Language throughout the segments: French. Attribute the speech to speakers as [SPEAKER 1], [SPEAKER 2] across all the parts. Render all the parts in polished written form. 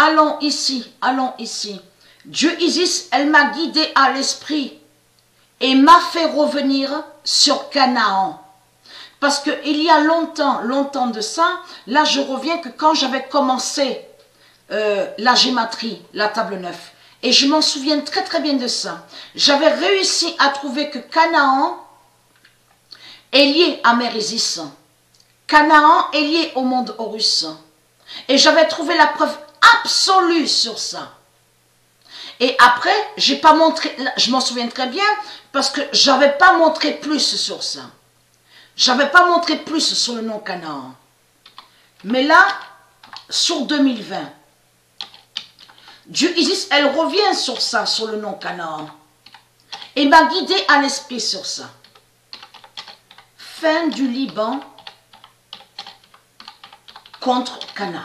[SPEAKER 1] allons ici, allons ici. Dieu Isis, elle m'a guidé à l'esprit et m'a fait revenir sur Canaan. Parce qu'il y a longtemps de ça, là je reviens que quand j'avais commencé la gématrie, la table 9, et je m'en souviens très bien de ça, j'avais réussi à trouver que Canaan est lié à Mère Isis. Canaan est lié au monde Horus. Et j'avais trouvé la preuve absolue sur ça. Et après, j'ai pas montré, je m'en souviens très bien, parce que j'avais pas montré plus sur ça. J'avais pas montré plus sur le nom Canaan. Mais là, sur 2020, Dieu Isis, elle revient sur ça, sur le nom Canaan. Et m'a guidé à l'esprit sur ça. Fin du Liban contre Canaan.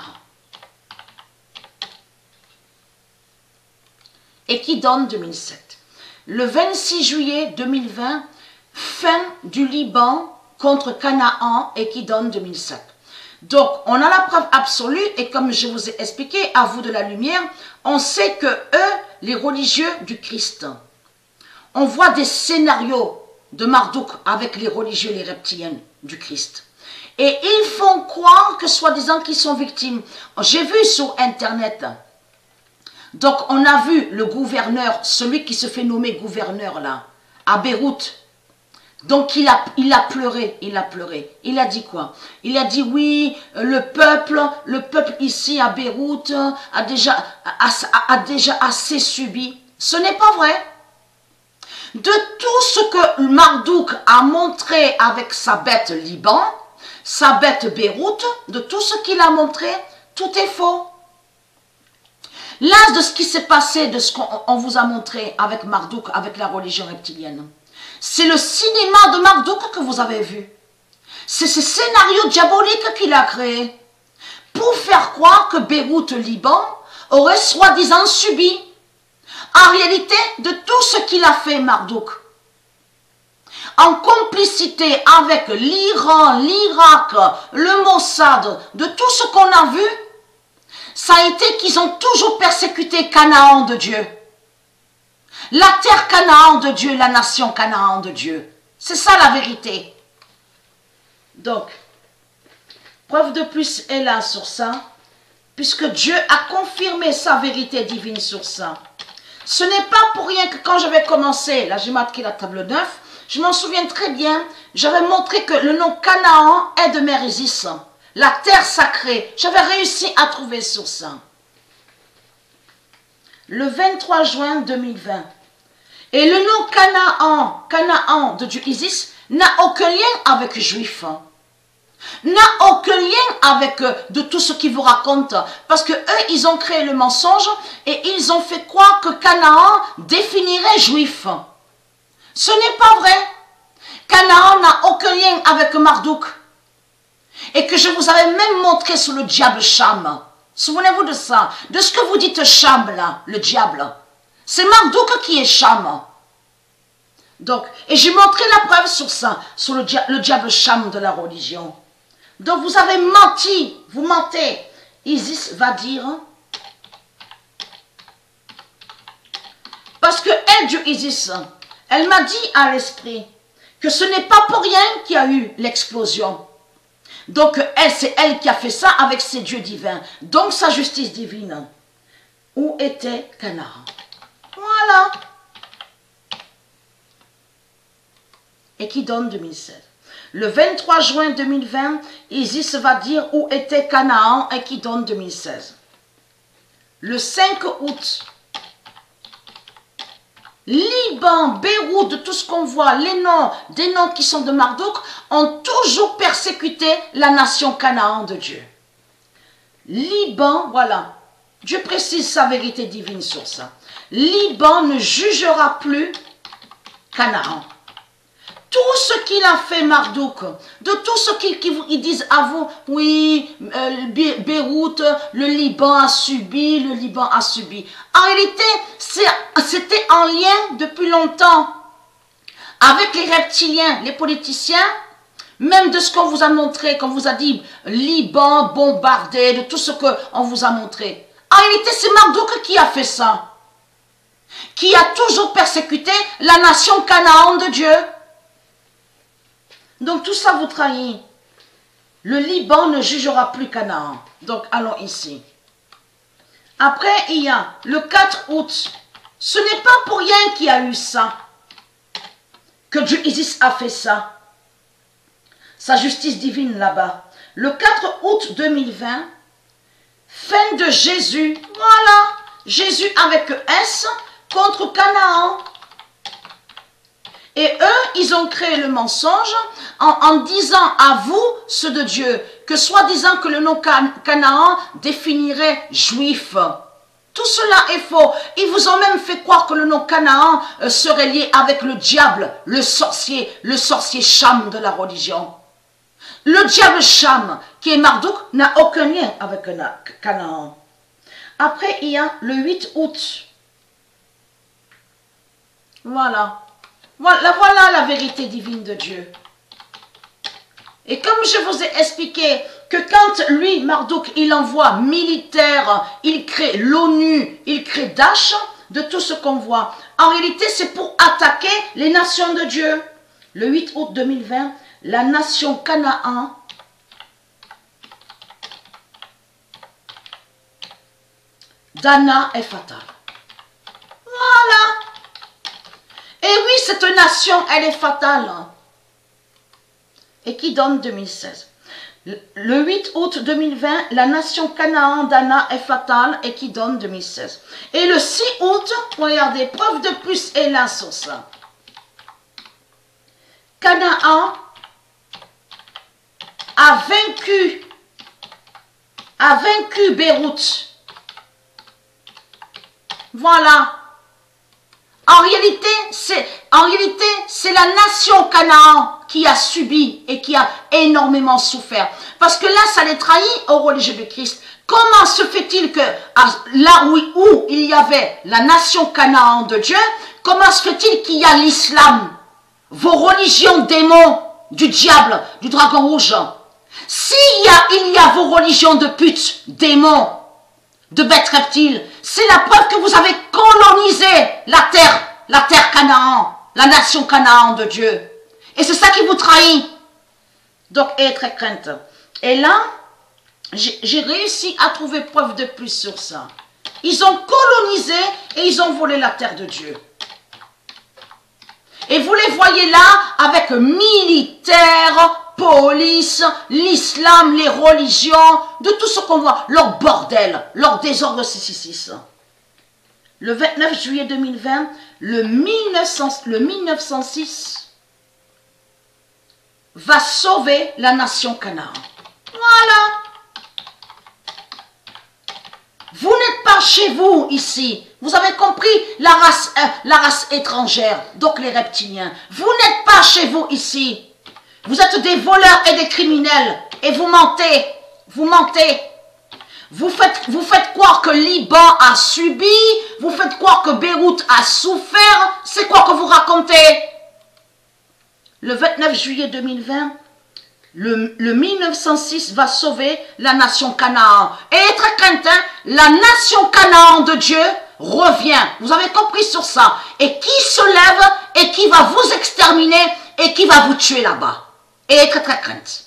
[SPEAKER 1] Et qui donne 2007. Le 26 juillet 2020, fin du Liban contre Canaan et qui donne 2007. Donc, on a la preuve absolue et comme je vous ai expliqué, à vous de la lumière, on sait que eux, les religieux du Christ, on voit des scénarios de Marduk avec les religieux, les reptiliens du Christ. Et ils font croire que soi-disant qu'ils sont victimes. J'ai vu sur Internet. Donc, on a vu le gouverneur, celui qui se fait nommer gouverneur là, à Beyrouth. Donc, il a pleuré, il a pleuré. Il a dit quoi? Il a dit, oui, le peuple ici à Beyrouth a déjà assez subi. Ce n'est pas vrai. De tout ce que Marduk a montré avec sa bête Liban, sa bête Beyrouth, de tout ce qu'il a montré, tout est faux. Là, de ce qui s'est passé, de ce qu'on vous a montré avec Marduk, avec la religion reptilienne, c'est le cinéma de Marduk que vous avez vu. C'est ce scénario diabolique qu'il a créé pour faire croire que Beyrouth, Liban, aurait soi-disant subi. En réalité, de tout ce qu'il a fait, Marduk, en complicité avec l'Iran, l'Irak, le Mossad, de tout ce qu'on a vu, ça a été qu'ils ont toujours persécuté Canaan de Dieu. La terre Canaan de Dieu, la nation Canaan de Dieu. C'est ça la vérité. Donc, preuve de plus est là sur ça, puisque Dieu a confirmé sa vérité divine sur ça. Ce n'est pas pour rien que quand j'avais commencé la gématrie, la table 9, je m'en souviens très bien, j'avais montré que le nom Canaan est de Mère Isis, la terre sacrée. J'avais réussi à trouver sur ça. Le 23 juin 2020. Et le nom Canaan de Dieu Isis, n'a aucun lien avec Juif. N'a aucun lien avec de tout ce qu'ils vous racontent. Parce que eux, ils ont créé le mensonge et ils ont fait croire que Canaan définirait Juif. Ce n'est pas vrai. Canaan n'a aucun lien avec Marduk. Et que je vous avais même montré sur le diable Cham. Souvenez-vous de ça. De ce que vous dites Cham là, le diable. C'est Marduk qui est Cham. Donc, et j'ai montré la preuve sur ça, sur le diable Cham de la religion. Donc vous avez menti, vous mentez. Isis va dire, parce que elle, Dieu Isis, elle m'a dit à l'esprit que ce n'est pas pour rien qu'il y a eu l'explosion. Donc elle, c'est elle qui a fait ça avec ses dieux divins. Donc sa justice divine. Où était Canaan? Voilà. Et qui donne 2016. Le 23 juin 2020, Isis va dire où était Canaan et qui donne 2016. Le 5 août, Liban, Beyrouth, de tout ce qu'on voit, les noms, des noms qui sont de Marduk, ont toujours persécuté la nation Canaan de Dieu. Liban, voilà, Dieu précise sa vérité divine sur ça. Liban ne jugera plus Canaan. Tout ce qu'il a fait Marduk, de tout ce qu'ils disent à vous, oui, Beyrouth, le Liban a subi, le Liban a subi. En réalité, c'était en lien depuis longtemps avec les reptiliens, les politiciens, même de ce qu'on vous a montré, qu'on vous a dit, Liban bombardé, de tout ce qu'on vous a montré. En réalité, c'est Marduk qui a fait ça. Qui a toujours persécuté la nation Canaan de Dieu. Donc tout ça vous trahit. Le Liban ne jugera plus Canaan. Donc allons ici. Après, il y a le 4 août. Ce n'est pas pour rien qu'il y a eu ça. Que Dieu Isis a fait ça. Sa justice divine là-bas. Le 4 août 2020, fin de Jésus. Voilà. Jésus avec S contre Canaan. Et eux, ils ont créé le mensonge en disant à vous, ceux de Dieu, que soi-disant que le nom Canaan définirait juif. Tout cela est faux. Ils vous ont même fait croire que le nom Canaan serait lié avec le diable, le sorcier Cham de la religion. Le diable Cham, qui est Marduk, n'a aucun lien avec Canaan. Après, il y a le 8 août. Voilà. Voilà la vérité divine de Dieu. Et comme je vous ai expliqué que quand lui, Marduk, il envoie militaire, il crée l'ONU, il crée Daesh, de tout ce qu'on voit. En réalité, c'est pour attaquer les nations de Dieu. Le 8 août 2020, la nation Canaan d'Anna est fatale. Voilà. Et oui, cette nation, elle est fatale. Et qui donne 2016. Le 8 août 2020, la nation Canaan d'Anna est fatale et qui donne 2016. Et le 6 août, regardez, preuve de plus est là sur ça. Canaan a vaincu Beyrouth. Voilà. En réalité, c'est la nation Canaan qui a subi et qui a énormément souffert. Parce que là, ça les trahit au religieux de Christ. Comment se fait-il que là où il y avait la nation Canaan de Dieu, comment se fait-il qu'il y a l'islam, vos religions démons, du diable, du dragon rouge? Il y a vos religions de putes, démons, de bêtes reptiles, c'est la preuve que vous avez colonisé la terre Canaan, la nation Canaan de Dieu. Et c'est ça qui vous trahit. Donc, ayez très crainte. Et là, j'ai réussi à trouver preuve de plus sur ça. Ils ont colonisé et ils ont volé la terre de Dieu. Et vous les voyez là avec militaires, police, l'islam, les religions, de tout ce qu'on voit, leur bordel, leur désordre 666. Le 29 juillet 2020, le 1906 va sauver la nation Canaan. Voilà. Vous n'êtes pas chez vous ici. Vous avez compris la race étrangère, donc les reptiliens. Vous n'êtes pas chez vous ici. Vous êtes des voleurs et des criminels. Et vous mentez. Vous mentez. Vous faites croire que Liban a subi. Vous faites croire que Beyrouth a souffert. C'est quoi que vous racontez? Le 29 juillet 2020, le 1906 va sauver la nation Canaan. Et très craintin, la nation Canaan de Dieu revient. Vous avez compris sur ça. Et qui se lève et qui va vous exterminer et qui va vous tuer là-bas. Et très très crainte.